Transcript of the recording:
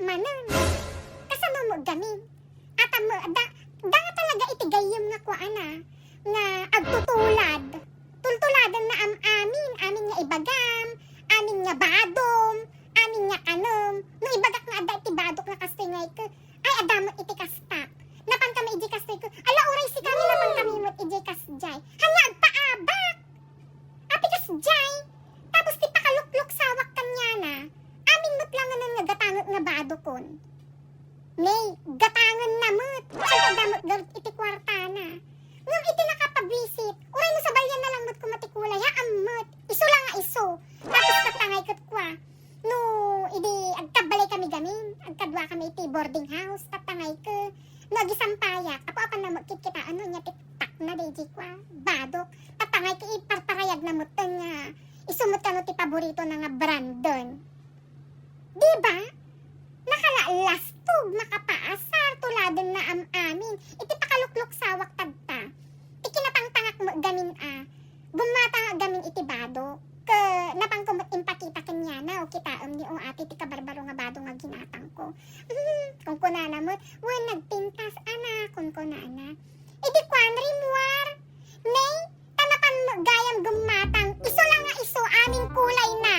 manan. Kasano mo gamin. At mo, da nga talaga itigayom nga ko nga agtutulad. Tultuladan na amin nga ibagam, amin nga badom, amin nga kanom. No ibagak nga ada iti badok nga kastingay ko. Ay adamot iti kastak. Napan kami iti kastay ko. Ala oray si kami napan kami mot iti kasjay. Hanya agpaabak. Api kasjay. Tapos ti pakalukluk sawak kanya na. Amin mo't lang nga gatangot nga badokon. Nay, gatangan na mo't. Siyempre damot galit iti kwarta na. Ngam iti nakapabisit. Uray mo sa balyan na lang mo't kumatikulay. Ha amot. Iso lang nga iso. Tapos katangay kat kwa. No, idi agkabalay kami gamin. Agkadwa kami iti boarding house. Tatangay ko. No, gisampayak. Apo-apan na mo kita ano niya tiktak na deji kwa. Badok. Tatangay ko iparparayag na mo nga. Isumot ka no ti paborito na nga Brandon. Diba? Nakalalastog, makapaasar, tuladan na amin. Iti pakalukluk sawak tagta. Ikinatangtangak mo gamin Bumata nga gamin iti bado. Napangkumot impakita kanya na o kita ni o ati ti kabarbaro nga bado nga ginatang ko. Kung kunana mo, wan nagpintas kung kunana. Iti kwan rimwar. Nay, tanapan mo gayam gumatang. Iso lang nga iso, aming kulay na.